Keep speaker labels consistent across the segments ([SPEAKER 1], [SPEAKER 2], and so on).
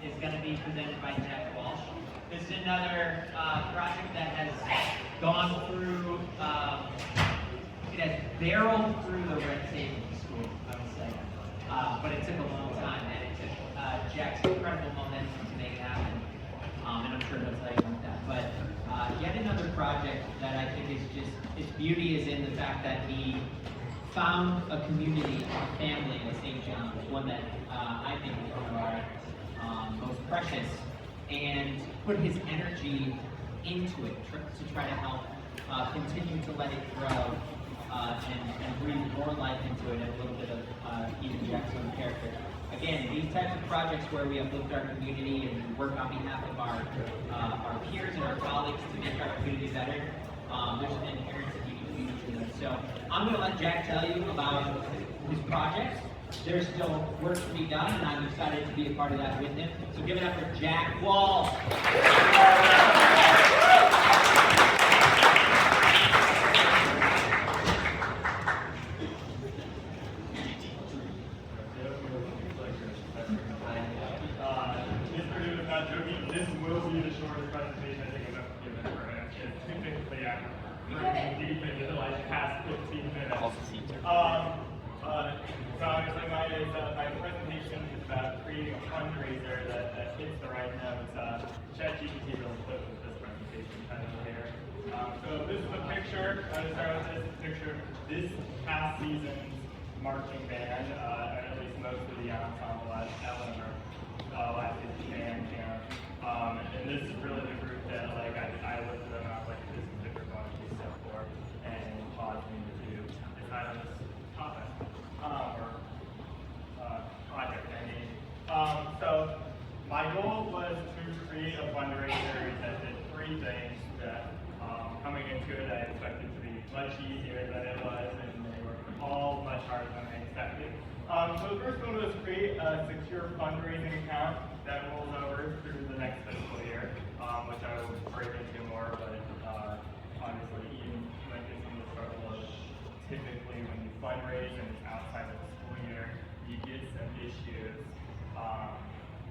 [SPEAKER 1] is going to be presented by Jack Walsh. This is another project that has gone through, it has barreled through the red tape of the school, I would say. But it took a long time, and it took Jack's incredible momentum to make it happen. And I'm sure he'll tell you about that. But yet another project that I think is just, its beauty is in the fact that he found a community, a family in St. John's, one that I think is one of our most precious, and put his energy into it to try to help continue to let it grow and breathe more life into it, and a little bit of even Jack's own character. Again, these types of projects where we uplift our community and work on behalf of our peers and our colleagues to make our community better, there's an inherent beauty to them. So I'm going to let Jack tell you about his projects. There's still work to be done, and I'm excited to be a part of that with him. So give it up for Jack Walsh.
[SPEAKER 2] This will be the shortest presentation I think I've ever given for him. It's typically deep into like the past 15 minutes. So obviously my presentation is about creating a fundraiser that hits the right notes. ChatGPT really put with this presentation title here. So this is a picture. I'm going to start with this picture. This past season's marching band, at least most of the ensemble at Eleanor, last season's band camp. And this is really the group that like I looked at them and I was like, this is the group I want to be set for, and caused me to decide on this topic project I need. So my goal was to create a fundraiser that did three things that coming into it I expected to be much easier than it was, and they were all much harder than I expected. So the first one was create a secure fundraising account that rolls over through the next fiscal year, which I will break into more, but obviously even like it's in the struggle of typically when you fundraise and it's outside of the school year, you get some issues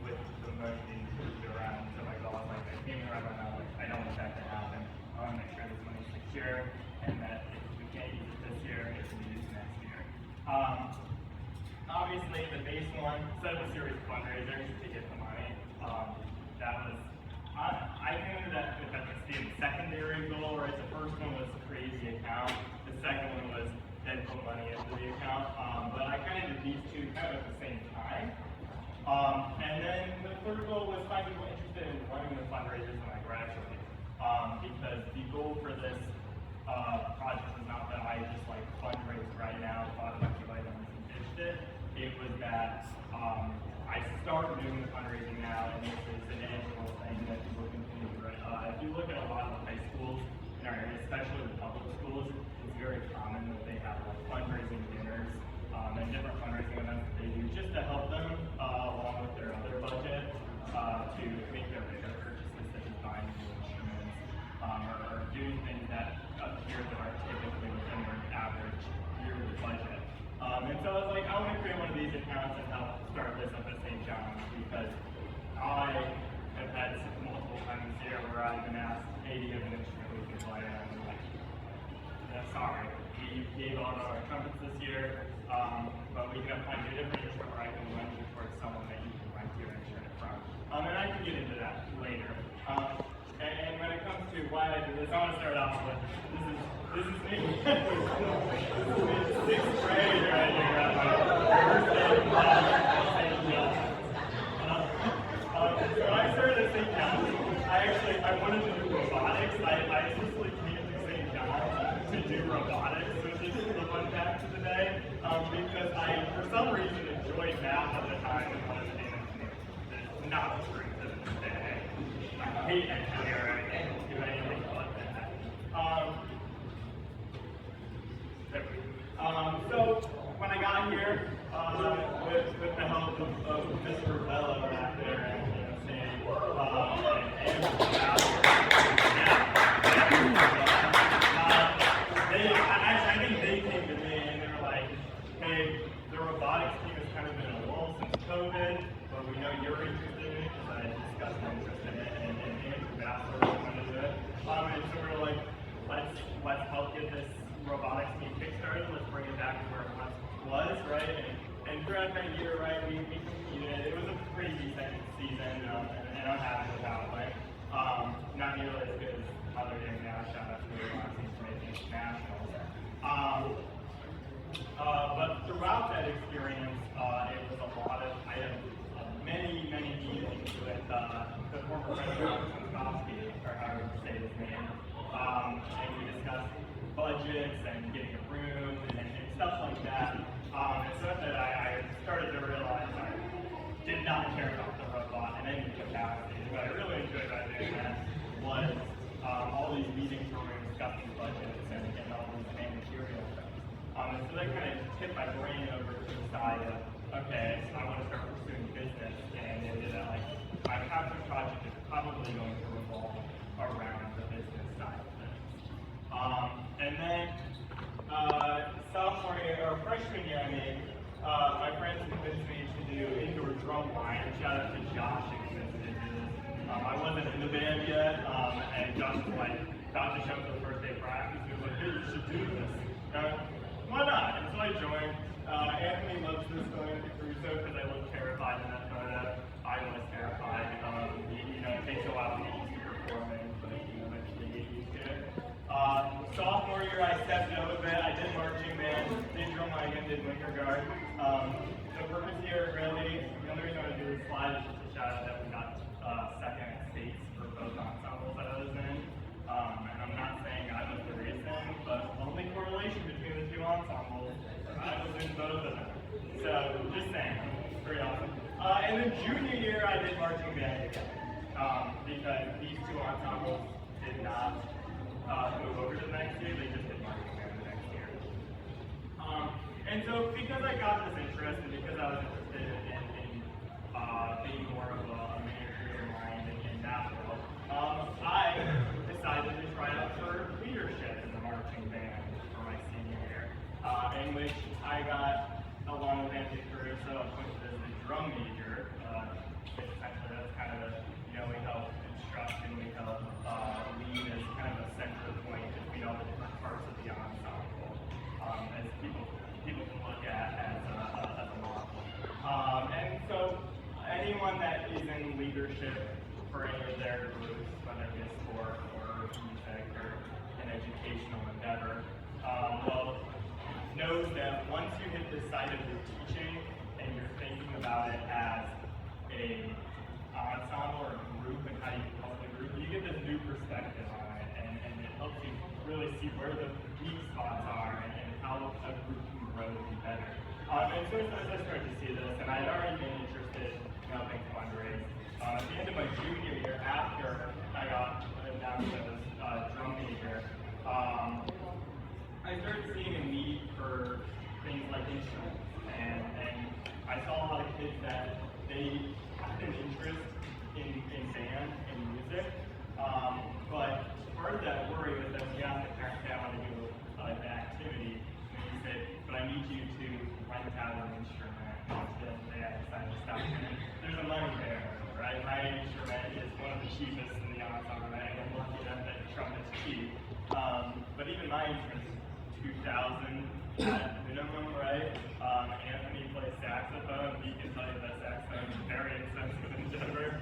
[SPEAKER 2] with the money being moved around. So my goal is like I came around right now, like I don't want that to happen. I want to make sure this money's secure and that if we can't use it this year, it can be used next year. Obviously, the base one, set up a series of fundraisers to get the money. That was, I knew that that's the secondary goal, right? The first one was to create the account. The second one was then put money into the account. But I kind of did these two kind of at the same time. And then the third goal was find people interested in running the fundraisers when I graduate. Because the goal for this project is not that I just like fundraise right now, bought a bunch of items and ditched it. It was that I start doing the fundraising now, and this is an annual thing that people continue to do. If you look at a lot of the high schools in our area, especially the public schools, it's very common that they have like fundraising dinners and different fundraising events that they do just to help them along with their other budget to make their bigger purchases, such as buying new instruments or doing things that appear that are typically within their average yearly budget. And so I was like, I want to create one of these accounts and help start this up at St. John's, because I have had multiple times this year where I've been asked, hey, do you have an instrument we can play? And I'm like, sorry, we gave all of our trumpets this year, but we can find a different instrument where I can lend you towards someone that you can rent your instrument from. And I can get into that later. And when it comes to why I do this, I want to start off with, this is me. This is sixth grade right here at my first day of class at St. John's. So when I started at St. John's, I wanted to do robotics. I specifically came to St. John's to do robotics, which is the fun fact of the day, because I, for some reason, enjoyed math at the time and wanted to be an engineer. It's not true to this day. I hate engineering. I don't do anything but that. So when I got here, with the help of Mr. Bello back there and Sandy, I think they came to me and they were like, hey, the robotics team has kind of been in a lull since COVID, but we know you're interested in it because expressed an interest in it, and Andrew Bassler recommended it. And so we were like, let's help get this robotics team kickstarted. Let's bring it back to where it once was, right? And throughout that year, right, we competed. It was a pretty decent season, and I'm happy with how it went. Not nearly as good as how they're doing now. Shout out to the robotics team for making it nationals. But throughout that experience, it was a lot of, I had many meetings with the former president of Wisconsin, or how to say his name, and we discussed budgets and getting a room and stuff like that. And so that I started to realize I did not care about the robot in any capacity. What I really enjoyed about doing that was all these meetings where we were discussing budgets and all these managerial things. And so that kind of tipped my brain over to the side of, okay, so I want to start pursuing business, and it did that, like, my passion project is probably going to revolve around the business side of things. And then sophomore year, or freshman year, my friends convinced me to do indoor drum line. Shout out to Josh who convinced me to do this. I wasn't in the band yet, and Josh was like, about to show up for the first day of practice. He was like, hey, you should do this. Why not? And so I joined. Anthony loves this photo because I look terrified in that photo. I was terrified. It takes a while to get used to performing, but eventually get used to it. Sophomore year, I stepped up a bit. I did marching band, did drum line, and did winter guard. The purpose here, really, the only reason I want to do this slide is just to shout out that we got second at states for both ensembles that I was in. And I'm not saying I was the reason, but only correlation between the two ensembles, I was in both of them. So, just saying, pretty awesome. And then junior year, I did marching band again, because these two ensembles did not move over to the next year, they just did marching band the next year. And so, because I got this interest, and because I was interested in being more of a managerial mind in that world, I decided to try out for leadership in the marching band for my senior year, in which I got, along with Anthony Caruso, appointed as the drum major. Essentially, that's kind of we help instruct and we help lead as kind of a central point between all the different parts of the ensemble, as people can look at as a model. And so, anyone that is in leadership for any of their groups, whether it be a sport or music or an educational endeavor, knows that once you hit the side of your teaching and you're thinking about it as a ensemble or a group and how you help the group, you get this new perspective on it, and it helps you really see where the weak spots are and how a group can grow to be better. And so as I started to see this, and I had already been interested in helping fundraise, at the end of my junior year, after I got announced as drum major, I started seeing a need for things like instruments, and I saw a lot of kids that they had an interest in band and music, but part of that worry was that we asked the parents, hey, I want to do an activity, and he said, but I need you to rent out an instrument. And they decided to stop. There's a money there, right? My instrument is one of the cheapest in the ensemble, right? I'm lucky enough that trumpet's cheap. But even my instrument is $2,000 at minimum, right? Anthony plays saxophone. He can tell you that saxophone is very expensive in Denver,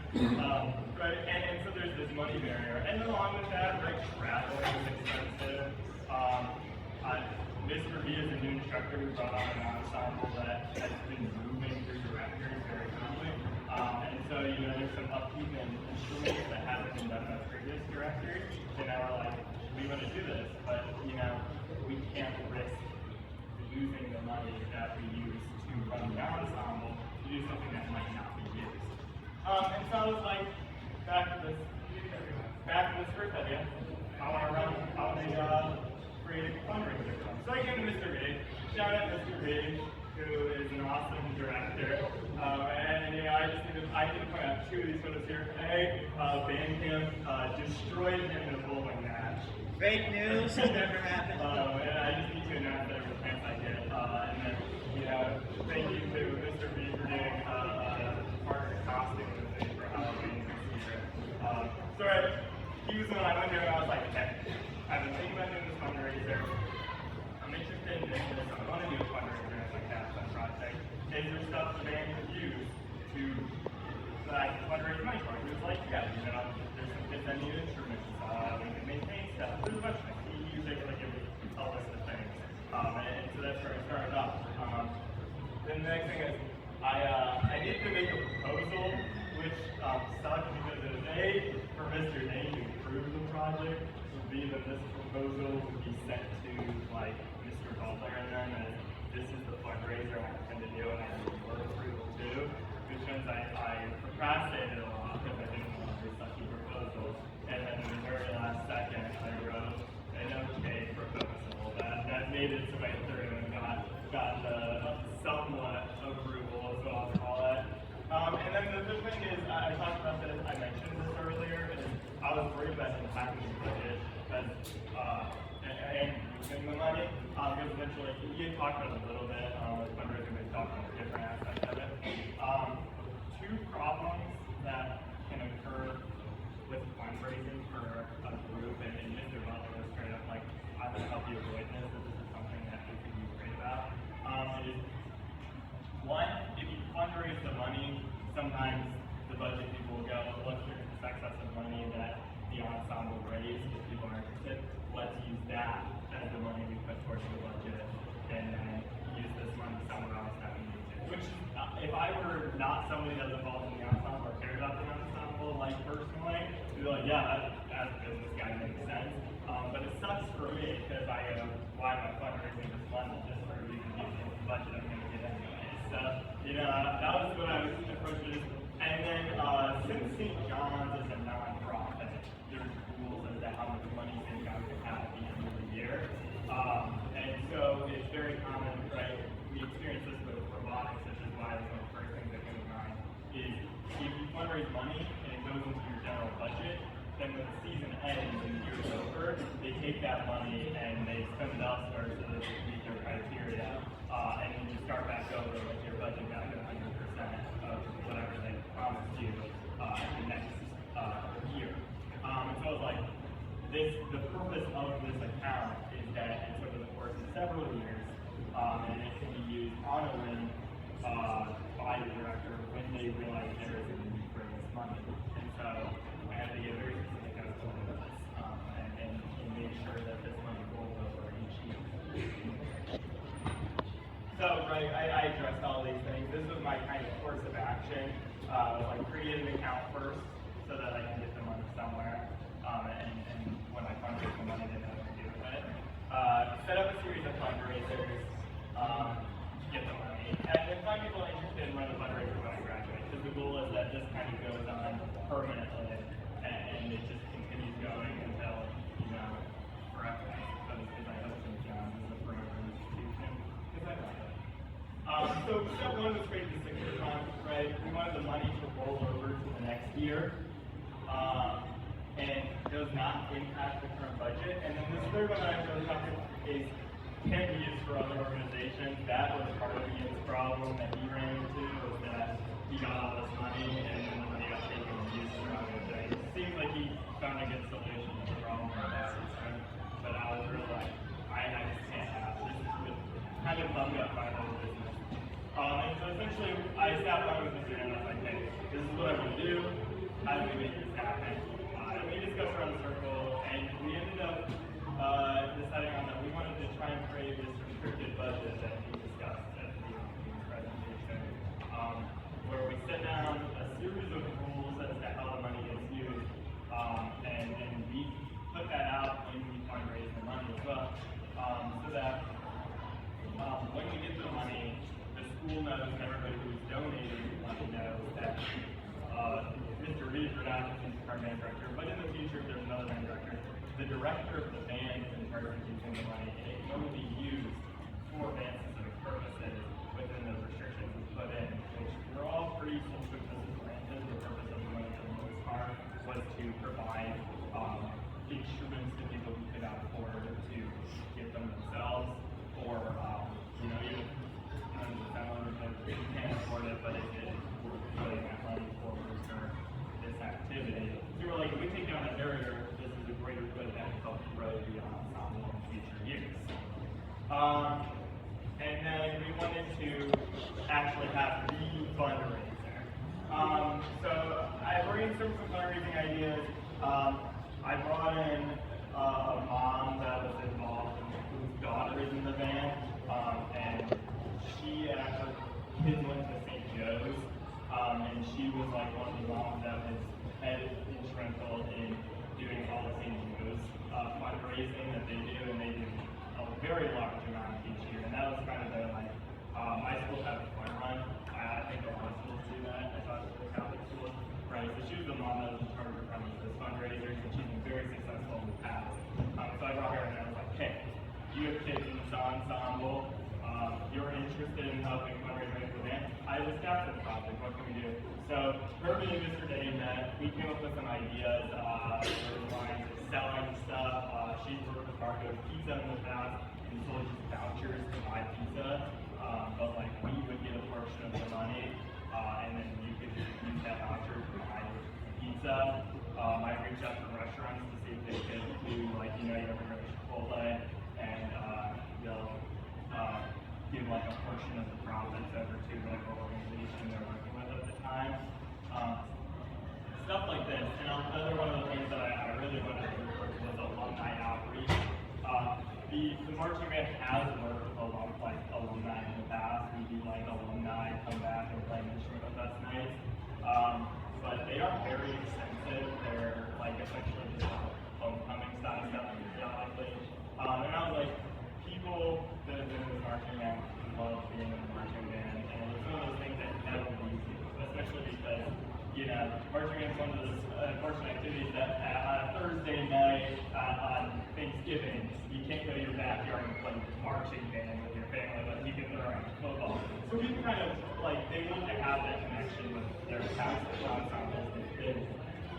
[SPEAKER 2] right? And so there's this money barrier. And along with that, right, traveling is expensive. Mr. B is a new instructor who brought on an ensemble that has been moving through directories very quickly. And so, there's some upkeep in instruments that haven't been done in the previous directories. And now we're like, we want to do this, but, we can't risk losing the money that we use to run the ensemble to do something that might not be used. And so I was like, back to this first idea. I want to create a fundraiser. So I came to Mr. Big. Shout out Mr. Big, who is an awesome director. I need to point out two of these photos here. A, Bandcamp destroyed him in a bowling match.
[SPEAKER 3] Fake news, has never happened.
[SPEAKER 2] And I just need to announce that every chance I get. And then, thank you to Mr. B for doing part of the costume with me for Halloween this was when I went there and I was like, okay, I've been thinking about doing this fundraiser. I'm interested in this. I want to do a fundraiser as like that fun project. Is there stuff the band could use to that I can fundraise money for? He was like, yeah, you know, there's some kids that need instruments. We can maintain stuff. There's a bunch of things. Music, like it was a list of things. And so that's where I started off. Then the next thing is I needed to make a proposal, which sucked because it was A, for Mr. Name to approve the project, would be that this proposal would be sent to like Mr. Butler and then as this is the fundraiser I intend to do and I need your approval too, which means I procrastinated a lot because I didn't want to do such a proposal. And then in the very last second I wrote an okay proposal that made its way through and got the somewhat approval, so I'll call it. And then the thing is, I talked about this, I mentioned this earlier, is I was worried about impacting the budget and using the money, because eventually, you talked about it a little bit, with fundraising, we talked about different aspects of it. Two problems that can occur with fundraising for a group, and Mr. Butler was straight up like, I would help you avoid this, this is something that we could be worried about. Is one, if you fundraise the money, sometimes the budget people will go, look, there's this excess of money that the ensemble raised, if people are interested, let's use that as the money we put towards the budget, and then use this money somewhere else that we need to. Which, if I were not somebody that's involved in the ensemble or cared about the ensemble, like personally, I'd be like, yeah, that as a business guy makes sense. But it sucks for me because I go, why am I fundraising this money just for you to give me the budget I'm going to get anyway? So, you know, that was what I was approaching. And then, since St. John's is a non-profit, there's rules as to how much money St. John's can have at the end of the year. And so it's very common, right? We experience this with robotics, which is why one of the first things that come to mind is if you fundraise money and it goes into your general budget, then when the season ends and the year's over, they take that money and they spend it elsewhere so that they meet their criteria. And then you start back over with your budget back at 100% of whatever they promised you the next year. And so it's like, the purpose of this account is that it's over the course of several years, and it can be used on a whim by the director when they realize there is a need for this money. And so I had to get very specific as to what it was, and make sure that this money rolls over each year. So, right, I addressed all these things. This was my kind of course of action. Like create an account first so that I can get the money somewhere. And when I fundraise the money, they know what to do with it. Set up a series of fundraisers, get the money. And find people interested in running a fundraiser when I graduate. Because the goal is that this kind of goes on permanently and it just continues going until, you know, forever. Because I hope St. John's is a forever institution. Because I like it. So step one was create the 6-year contract, right? We wanted the money to roll over to the next year. And does not impact the current budget. And then this third one I really talked about is can be used for other organizations. That was part of Ian's problem that he ran into, was that he got all this money and then the money got taken and used for other things. It seems like he found a good solution to the problem for that system. But I was really like, I just can't have this. Is kind of bummed up by the whole business. And so essentially, I sat down with Mr. and I was like, hey, this is what I'm going to do. How do we make this happen? We discussed around the circle, and we ended up deciding on that we wanted to try and create this restricted budget that we discussed at the presentation, where we set down a series of rules as to how the money gets used, and we put that out when we fundraise the money as well, so that when we get the money, the school knows and everybody who's donating the money knows that Mr. Reed for now is our band director, but in the future, if there's another band director, the director of the band is in charge of using the money, and it can only be used for band-specific purposes within the restrictions we put in, which were all pretty simple business granted. The purpose of the money for the most part was to provide instruments to people who could not afford to get them themselves, or you know, even they can't afford it, but it is worth putting that money forward for this activity. So we're like, if we take down a barrier, this is the ensemble in future years. And then we wanted to actually have the fundraiser. So I brainstormed some fundraising ideas. I brought in a mom that was involved, whose daughter is in the band, and she and her kids went to St. Joe's, and she was like one of the moms that was instrumental in doing all the St. Joe's fundraising that they do, and they do a very large amount each year, and that was kind of their like, my school had a fun run. I think a lot of schools do that. I thought the Catholic schools, right? So she was the mom that was in charge of running those fundraisers, and she's been very successful in the past. So I brought her in and I was like, hey, you have kids in this ensemble. You're interested in helping fundraising for the band. I have a staff project. What can we do? So her and Mr. Day met. We came up with some ideas. Lines of selling stuff. She's worked with Marco's Pizza in the past and sold just vouchers to buy pizza. But like we would get a portion of the money, and then you could use that voucher to buy pizza. I reached out to restaurants to see if they could do like, you ever go to Chipotle and they'll give like a portion of the profits over to like the organization they're working with at the time. Stuff like this. And another one of the things that I really wanted to do was alumni outreach. The marching band has worked with alumni in the past. We do like alumni come back and play an instrument with us nights. But they are very expensive. They're like essentially just homecoming style stuff periodically. And I was like, people that have been in the marching band love being in the marching band, and it's one of those things that never leaves you, especially because, marching band is one of those unfortunate activities that on a Thursday night on Thanksgiving, you can't go to your backyard and play marching band with your family, but you can throw around football. So people kind of, they want to have that connection with their past ensembles and kids.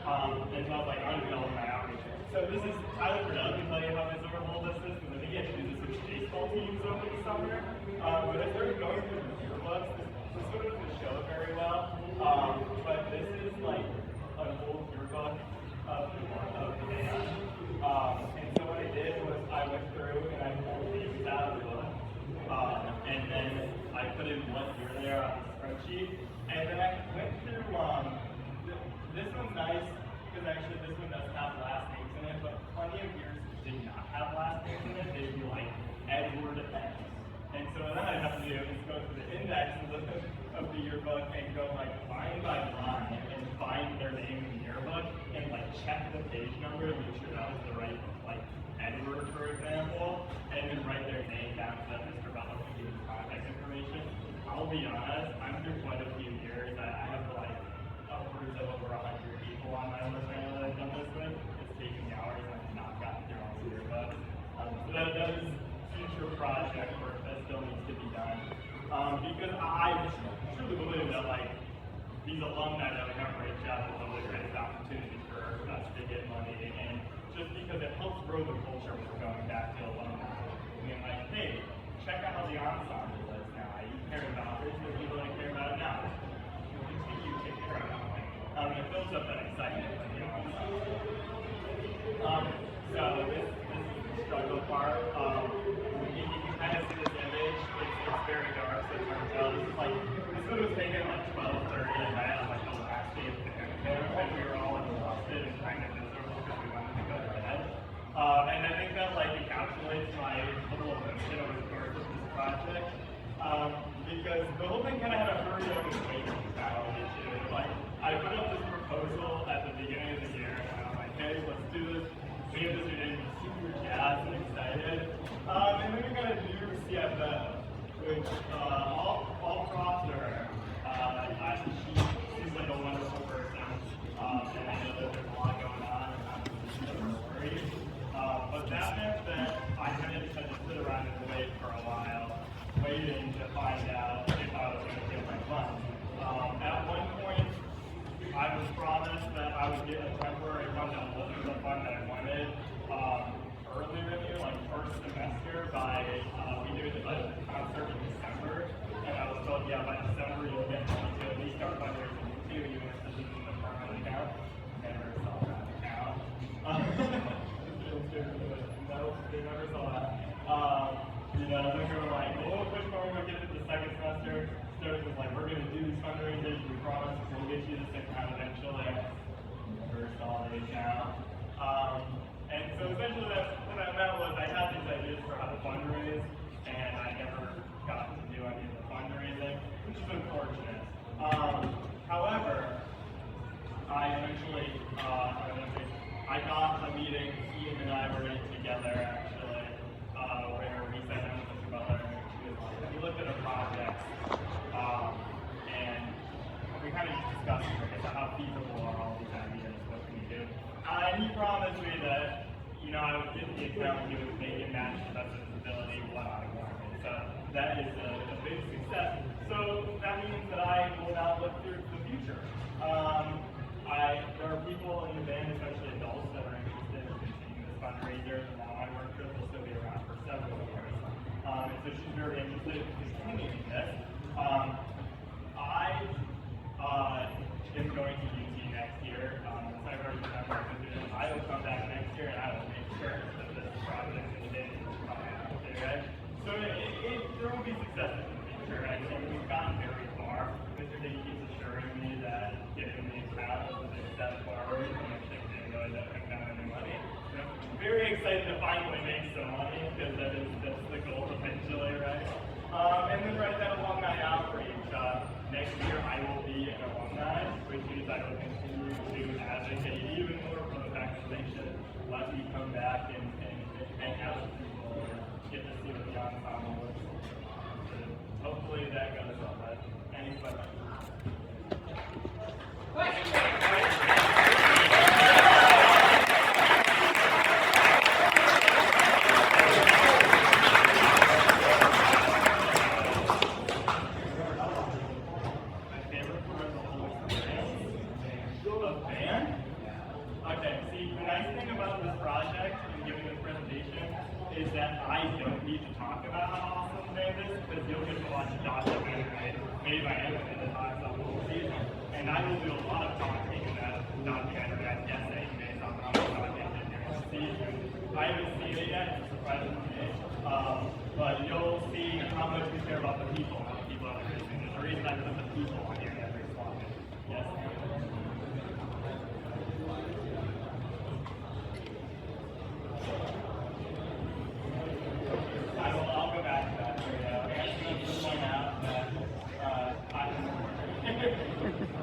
[SPEAKER 2] And so I was like, I'm going to build my outreach. So this is Tyler Burdell can tell you how miserable this is, because I think he had to do this with baseball teams over the summer. But I started going through the yearbooks. This sort of doesn't show it very well. But this is like an old yearbook of the band. And so what I did was I went through and I pulled these out of the book. And then I put in what year they are on the spreadsheet. And then I went through, this one's nice, because actually this one doesn't have last names in it, but plenty of years did not have last names in it. They'd be like Edward X. And so what I have to do is go to the index of the yearbook and go line by line and find their name in the yearbook and check the page number and make sure that was the right Edward, for example, and then write their name down so that Mr. Butler can give you contact information. I'll be honest, I'm through quite a few years. I have upwards of over 100 people on my list right now that I've done this with. It's taken me hours and I've not gotten through all the yearbooks. So that is future project work that still needs to be done. Because I truly believe that these alumni that we have reached out is a really great opportunity for us to get money, and just because it helps grow the culture when we're going back to alumni. Hey, check out how the ensemble is now. You care about this, but people don't care about it now. Continue to care about it. It builds up that excitement for the ensemble. So this is the struggle part. You can kind of see this image. It's very dark, so it's hard to tell. This one was taken at 12:30 at night on the last day of the camp, and we were all exhausted and kind of miserable because we wanted to go to bed. And I think that encapsulates my little emotion over the course of this project. Because the whole thing kind of had a hurry up and wait mentality to it. I put up this proposal at the beginning of the year, and I'm like, hey, let's do this. We have this meeting, super jazzed and excited. And then we got a new CFO, which all props to her. She's a wonderful person, and I know that there's a lot going on, and I'm super worried. But that meant that I kind of just had to sit around and wait for a while, waiting to find out if I was going to get my funds. At one point, I was promised that I would get a temporary fund that wasn't the fund that I wanted earlier in the year, first semester, by we did a concert in December, and I was told, yeah, by December you'll get money to at least start fundraising too, even if this isn't the permanent account. Never saw that account. No then we were like, we'll push forward, we'll get to the second semester. Stokes was like, we're going to do these fundraisers, we promise we'll get you this account eventually. We're solid now. And so essentially what I meant was I had these ideas for how to fundraise, and I never got to do any of the fundraising, which is unfortunate. However, I eventually, I got a meeting, Ian and I were in together actually, where we sat down with Mr. Butler and we looked at a project, and we kind of discussed how feasible are all these ideas, what can we do. And he promised me that, I would get the account, he would make it match the best of his ability, what I wanted. So that is a big success. So that means that I will now look through the future. There are people in the band, especially adults, that are interested in continuing this fundraiser. And now my work group will still be around for several years. And so she's very interested in continuing this. I am going to UT next year. I will come back next year and I will make sure that this project continues. Okay? So there will be successes in the future. I think we've gotten very far. Mr. Dickey keeps assuring me that getting these out is a big step forward. I'm thinking really that I'm not any money. I'm very excited to finally make some money because that's the goal eventually, right? And then right, that alumni outreach. Next year I will be an alumni, which means I will continue to advocate even more for the fact that they should let me come back and hang out with people and get to see what the ensemble looks like. Hopefully that goes well. But any questions? Is that I don't need to talk about how awesome the band is because you'll get to watch a documentary made by Anthony that talks about the whole season. And I will do a lot of talking in that documentary, I'm guessing, based on how much I did during the season. I haven't seen it yet, it's a surprise to me. But you'll see how much we care about the people, not the people that are racing. There's a reason I put the people on here in every spot. Yes? I'll go back to that. I just want to point out that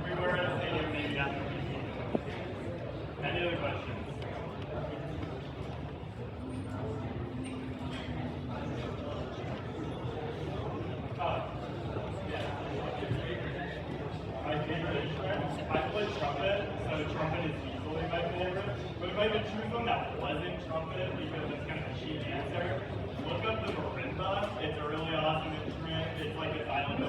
[SPEAKER 2] we were at a stadium named after people. Any other questions? Yeah. My favorite instrument? I play trumpet, so trumpet is easily my favorite. But if I could choose one that wasn't trumpet, because it's kind of a cheap answer, look up the marimba. It's a really awesome instrument. It's like a silent